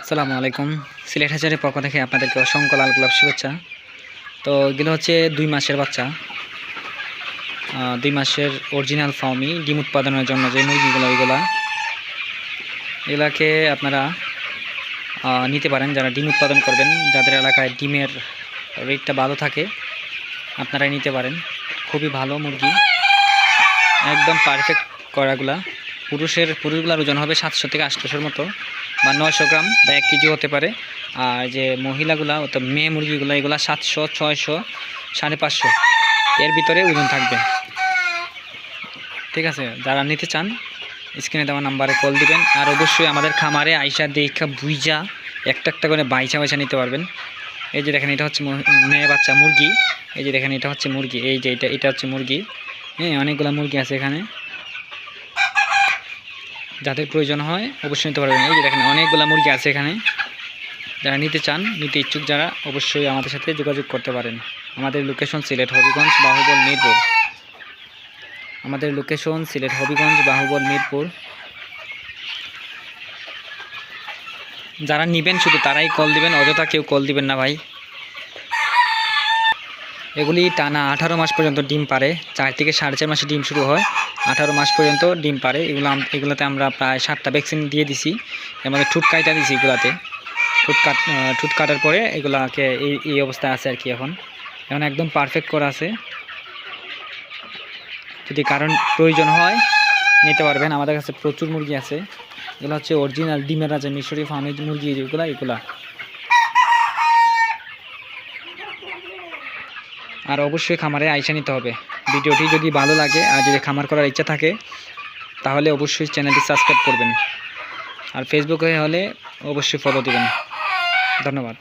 আসসালামু আলাইকুম। সিলেট হাজারের পক্ষ থেকে আপনাদেরকে অসংখ্য লাল গোলাপ শুভেচ্ছা। তো এগুলো হচ্ছে 2 মাসের বাচ্চা, 2 মাসের অরিজিনাল ফার্মি ডিম উৎপাদনের জন্য যে মুরগিগুলো এগুলাকে আপনারা নিতে পারেন। যারা ডিম উৎপাদন করবেন, যাদের এলাকায় ডিমের রেটটা ভালো থাকে, আপনারাই নিতে পারেন। খুবই ভালো মুরগি, একদম পারফেক্ট করাগুলা। পুরুষগুলার ওজন হবে 700 থেকে 800 মতো, বা 900 গ্রাম বা 1 কেজি হতে পারে। আর যে মহিলাগুলা অর্থাৎ মেয়ে মুরগিগুলো, এগুলা 700, 600, 550 এর ভিতরে ওজন থাকবে। ঠিক আছে, যারা নিতে চান স্ক্রিনে দেওয়া নাম্বারে কল দিবেন। আর অবশ্যই আমাদের খামারে আইসা দেখা বুইজা একটা একটা করে বাইচা নিতে পারবেন। এই যে দেখেন, এটা হচ্ছে মেয়ে বাচ্চা মুরগি। এই যে দেখেন, এটা হচ্ছে মুরগি। এই যে এটা হচ্ছে মুরগি। হ্যাঁ, অনেকগুলো মুরগি আছে এখানে, যাদের প্রয়োজন হয় অবশ্যই নিতে পারবেন। এই যে দেখেন, অনেকগুলো মুরগি আছে এখানে। যারা নিতে চান, নিতে ইচ্ছুক যারা, অবশ্যই আমাদের সাথে যোগাযোগ করতে পারেন। আমাদের লোকেশন সিলেট হবিগঞ্জ বাহুবল মিরপুর। যারা নেবেন শুধু তারাই কল দিবেন, অযথা কেউ কল দিবেন না ভাই। এগুলি টানা 18 মাস পর্যন্ত ডিম পারে। 4 থেকে 4.5 মাসে ডিম শুরু হয়, 18 মাস পর্যন্ত ডিম পারে। এগুলোতে আমরা প্রায় 7টা ভ্যাকসিন দিয়ে দিছি। এর মধ্যে ঠুট কাটা দিছি। এগুলাতে ঠুট কাটার পরে এগুলাকে এই অবস্থায় আছে আর কি। এখন একদম পারফেক্ট করা আছে। যদি কারণ প্রয়োজন হয় নিতে পারবেন। আমাদের কাছে প্রচুর মুরগি আছে। এগুলো হচ্ছে অরিজিনাল ডিমের রাজা মিশরি ফার্মের মুরগি। এগুলা আর অবশ্যই খামারে আইসা নিতে হবে। ভিডিওটি যদি ভালো লাগে আর যদি খামার করার ইচ্ছা থাকে, তাহলে অবশ্যই চ্যানেলটি সাবস্ক্রাইব করবেন। আর ফেসবুকে হলে অবশ্যই ফলো দিবেন। ধন্যবাদ।